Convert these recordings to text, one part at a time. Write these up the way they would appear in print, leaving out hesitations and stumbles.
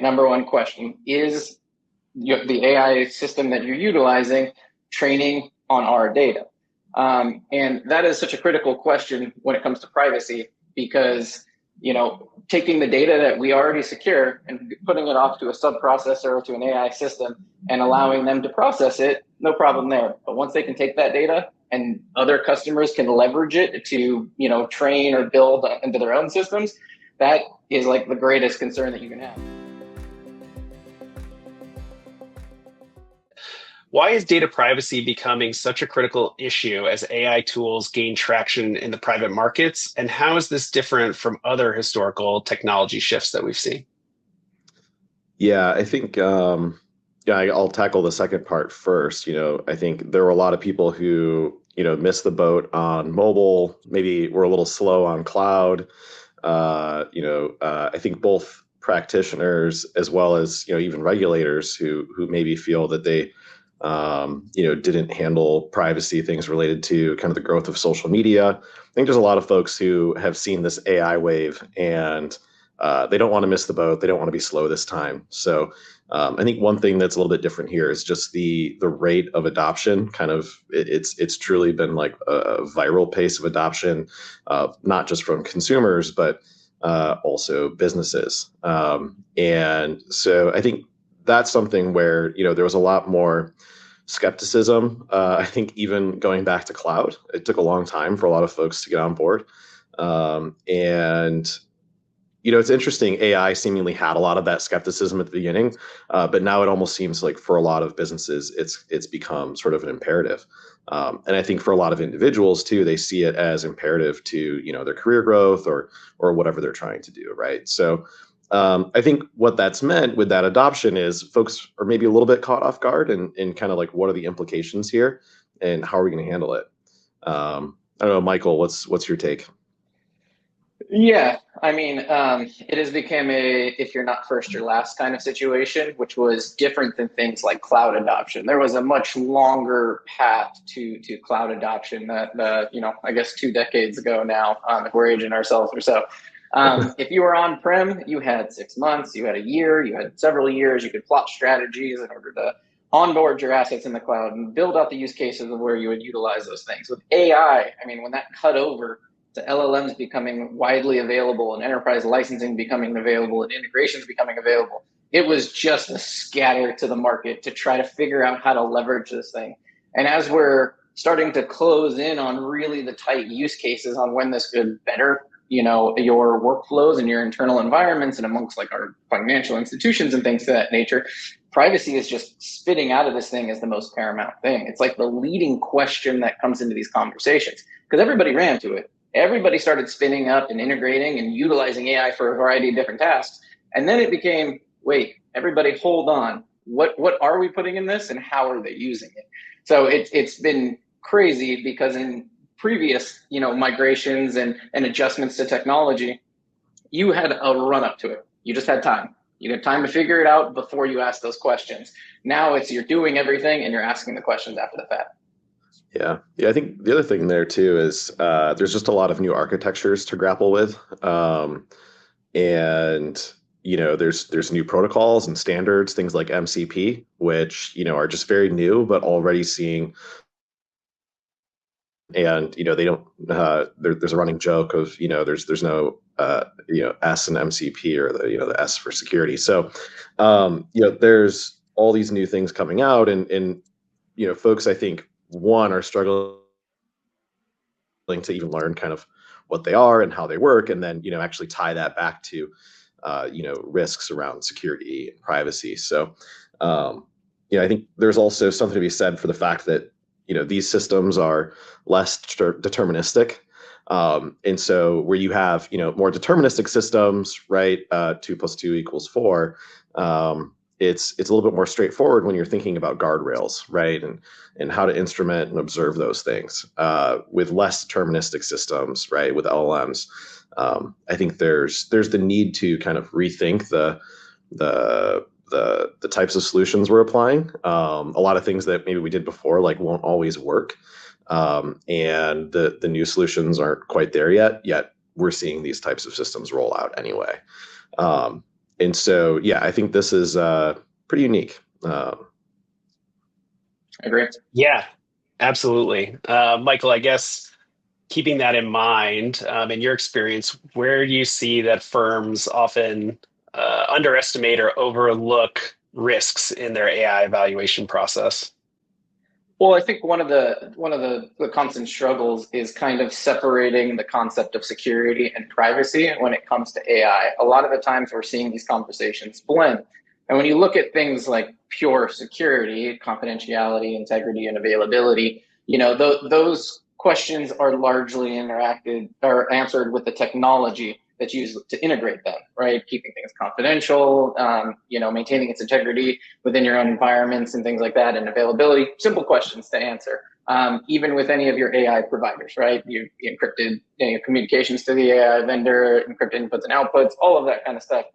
number one question. Is the AI system that you're utilizing training on our data? And that is such a critical question when it comes to privacy, because taking the data that we already secure and putting it off to a sub-processor or to an AI system and allowing them to process it, no problem there. But once they can take that data and other customers can leverage it to train or build into their own systems, that is like the greatest concern that you can have. Why is data privacy becoming such a critical issue as AI tools gain traction in the private markets? And how is this different from other historical technology shifts that we've seen? Yeah, I think I'll tackle the second part first. I think there were a lot of people who missed the boat on mobile, maybe were a little slow on cloud. I think both practitioners as well as even regulators who maybe feel that they didn't handle privacy things related to kind of the growth of social media. I think there's a lot of folks who have seen this AI wave and they don't want to miss the boat. They don't want to be slow this time. So I think one thing that's a little bit different here is just the rate of adoption. Kind of, it's truly been like a viral pace of adoption, not just from consumers, but also businesses. And so I think that's something where there was a lot more skepticism. I think even going back to cloud, it took a long time for a lot of folks to get on board. And it's interesting. AI seemingly had a lot of that skepticism at the beginning, but now it almost seems like for a lot of businesses, it's become sort of an imperative. And I think for a lot of individuals too, they see it as imperative to their career growth or whatever they're trying to do, right? So I think what that's meant with that adoption is folks are maybe a little bit caught off guard and kind of like, what are the implications here and how are we going to handle it? I don't know, Michael, what's your take? Yeah, I mean, it has become a if you're not first, you're last kind of situation, which was different than things like cloud adoption. There was a much longer path to cloud adoption that, I guess 2 decades ago now, if we're aging ourselves or so. If you were on-prem, you had 6 months, you had a year, you had several years, you could plot strategies in order to onboard your assets in the cloud and build out the use cases of where you would utilize those things. With AI, I mean, when that cut over to LLMs becoming widely available and enterprise licensing becoming available and integrations becoming available, it was just a scatter to the market to try to figure out how to leverage this thing. And as we're starting to close in on really the tight use cases on when this could better your workflows and your internal environments and amongst like our financial institutions and things of that nature, privacy is just spitting out of this thing as the most paramount thing. It's like the leading question that comes into these conversations because everybody ran to it. Everybody started spinning up and integrating and utilizing AI for a variety of different tasks. And then it became, wait, everybody hold on. What are we putting in this and how are they using it? So it's been crazy because in previous, migrations and adjustments to technology, you had a run up to it. You just had time. You had time to figure it out before you asked those questions. Now it's you're doing everything and you're asking the questions after the fact. Yeah. I think the other thing there too is there's just a lot of new architectures to grapple with, and there's new protocols and standards, things like MCP, which are just very new, but already seeing. And they don't. There's a running joke of there's no S in MCP or the S for security. So there's all these new things coming out, and folks I think are struggling to even learn kind of what they are and how they work, and then actually tie that back to risks around security and privacy. So I think there's also something to be said for the fact that these systems are less deterministic. And so where you have, more deterministic systems, right? 2 + 2 = 4. It's a little bit more straightforward when you're thinking about guardrails, right? And how to instrument and observe those things. With less deterministic systems, right? With LLMs, I think there's the need to kind of rethink the types of solutions we're applying. A lot of things that maybe we did before won't always work, and the new solutions aren't quite there yet we're seeing these types of systems roll out anyway. And so, yeah, I think this is pretty unique. Agree. Yeah, absolutely. Michael, I guess keeping that in mind, in your experience, where do you see that firms often underestimate or overlook risks in their AI evaluation process? Well, I think one of the constant struggles is kind of separating the concept of security and privacy when it comes to AI. A lot of the times we're seeing these conversations blend. And when you look at things like pure security, confidentiality, integrity, and availability, those questions are largely interacted or answered with the technology that's used to integrate them, right? Keeping things confidential, maintaining its integrity within your own environments and things like that, and availability. Simple questions to answer. Even with any of your AI providers, right? You encrypted communications to the AI vendor, encrypted inputs and outputs, all of that kind of stuff.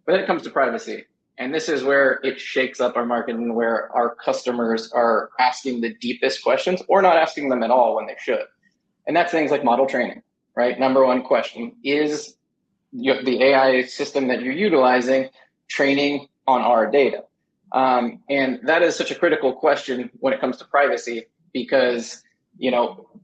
But then it comes to privacy. And this is where it shakes up our market and where our customers are asking the deepest questions or not asking them at all when they should. And that's things like model training, right? Number one question is the AI system that you're utilizing training on our data? And that is such a critical question when it comes to privacy, because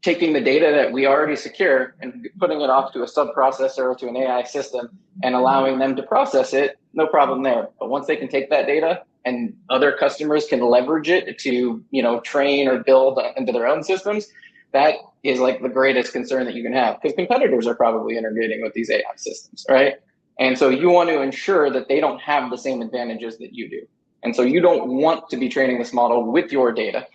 taking the data that we already secure and putting it off to a sub-processor or to an AI system and allowing them to process it, no problem there. But once they can take that data and other customers can leverage it to train or build into their own systems, that is like the greatest concern that you can have, because competitors are probably integrating with these AI systems, right? And so you want to ensure that they don't have the same advantages that you do. And so you don't want to be training this model with your data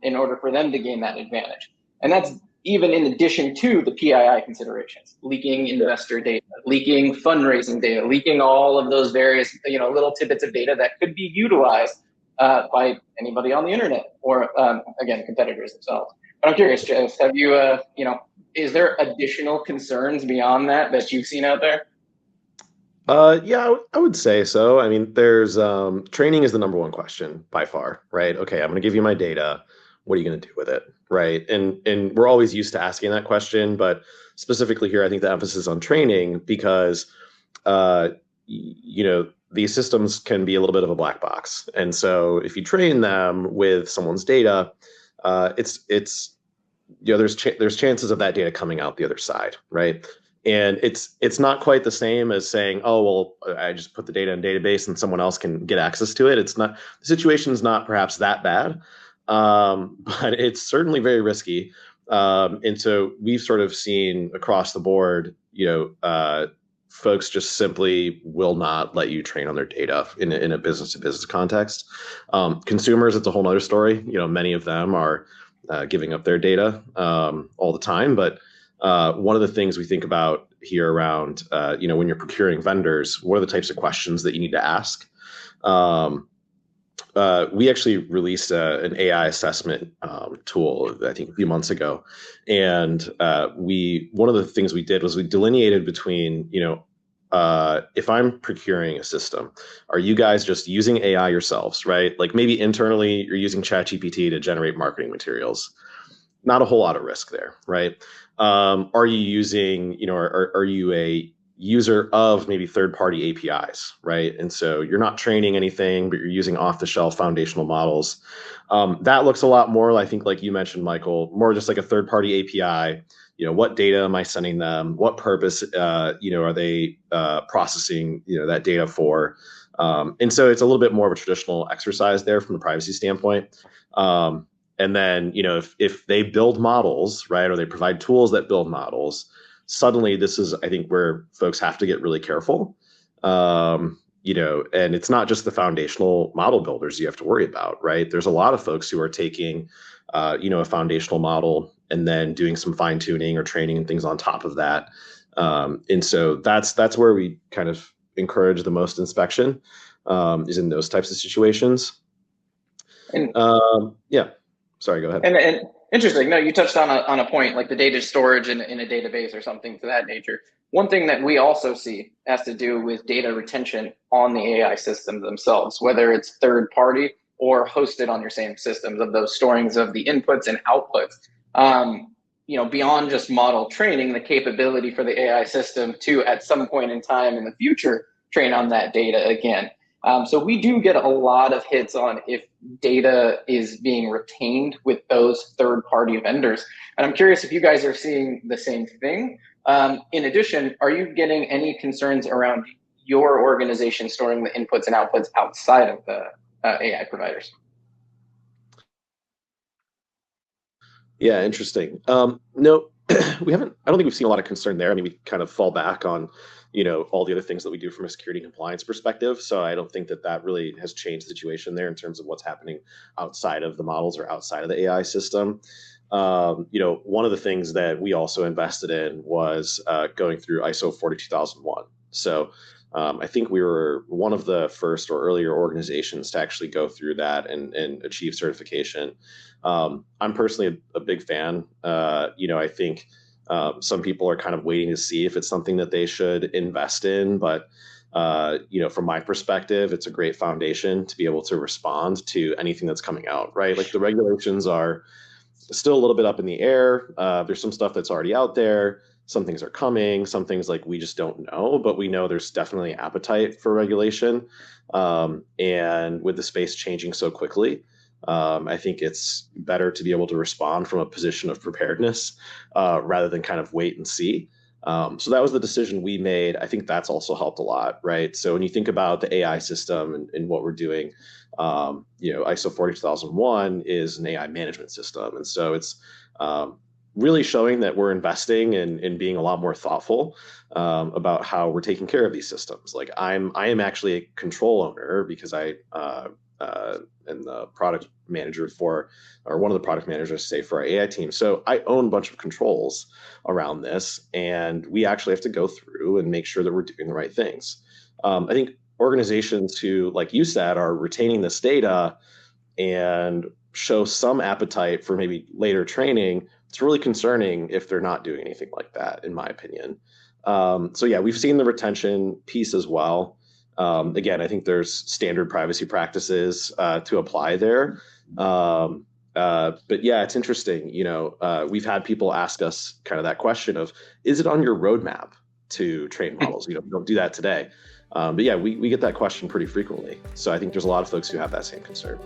in order for them to gain that advantage. And that's even in addition to the PII considerations, leaking investor data, leaking fundraising data, leaking all of those various little tidbits of data that could be utilized by anybody on the internet or, again, competitors themselves. But I'm curious, Jess, have you, is there additional concerns beyond that you've seen out there? Yeah, I would say so. I mean, there's training is the number one question by far, right? Okay, I'm going to give you my data. What are you going to do with it, right? And we're always used to asking that question, but specifically here, I think the emphasis on training because these systems can be a little bit of a black box, and so if you train them with someone's data, it's there's chances of that data coming out the other side, right? And it's not quite the same as saying, oh, well, I just put the data in a database and someone else can get access to it. It's not, the situation's not perhaps that bad, but it's certainly very risky. And so we've sort of seen across the board, folks just simply will not let you train on their data in a business to business context. Consumers, it's a whole nother story. Many of them are giving up their data all the time, but one of the things we think about here around, when you're procuring vendors, what are the types of questions that you need to ask? We actually released an AI assessment tool, I think, a few months ago, and one of the things we did was we delineated between, if I'm procuring a system, are you guys just using AI yourselves, right? Like maybe internally you're using ChatGPT to generate marketing materials. Not a whole lot of risk there, right? Are you using, are you a user of maybe third-party APIs, right? And so you're not training anything, but you're using off-the-shelf foundational models. That looks a lot more, I think, like you mentioned, Michael, more just like a third-party API. What data am I sending them? What purpose, are they processing, that data for? And so it's a little bit more of a traditional exercise there from a privacy standpoint. And then, if they build models, right, or they provide tools that build models, suddenly this is, I think, where folks have to get really careful. And it's not just the foundational model builders you have to worry about, right? There's a lot of folks who are taking, a foundational model and then doing some fine tuning or training and things on top of that. And so that's where we kind of encourage the most inspection, is in those types of situations. And yeah. Sorry, go ahead. And interesting. No, you touched on a point like the data storage in a database or something to that nature. One thing that we also see has to do with data retention on the AI systems themselves, whether it's third party or hosted on your same systems, of those storings of the inputs and outputs. Beyond just model training, the capability for the AI system to, at some point in time in the future, train on that data again. So we do get a lot of hits on if data is being retained with those third-party vendors. And I'm curious if you guys are seeing the same thing. In addition, are you getting any concerns around your organization storing the inputs and outputs outside of the AI providers? Yeah, interesting. No, we haven't. I don't think we've seen a lot of concern there. I mean, we kind of fall back on, all the other things that we do from a security compliance perspective. So I don't think that really has changed the situation there in terms of what's happening outside of the models or outside of the AI system. One of the things that we also invested in was going through ISO 42001. So I think we were one of the first or earlier organizations to actually go through that and achieve certification. I'm personally a big fan. I think some people are kind of waiting to see if it's something that they should invest in. But, from my perspective, it's a great foundation to be able to respond to anything that's coming out, right? Like the regulations are still a little bit up in the air. There's some stuff that's already out there. Some things are coming, some things like we just don't know, but we know there's definitely appetite for regulation. And with the space changing so quickly, I think it's better to be able to respond from a position of preparedness rather than kind of wait and see. So that was the decision we made. I think that's also helped a lot, right? So when you think about the AI system and what we're doing, ISO 42001 is an AI management system. And so it's really showing that we're investing in being a lot more thoughtful about how we're taking care of these systems. Like I am actually a control owner because I am the product manager or one of the product managers, say, for our AI team. So I own a bunch of controls around this, and we actually have to go through and make sure that we're doing the right things. I think organizations who, like you said, are retaining this data and show some appetite for maybe later training, it's really concerning if they're not doing anything like that, in my opinion. So yeah, we've seen the retention piece as well. Again, I think there's standard privacy practices to apply there. But yeah, it's interesting. We've had people ask us kind of that question of, is it on your roadmap to train models? We don't do that today. But yeah, we get that question pretty frequently. So I think there's a lot of folks who have that same concern.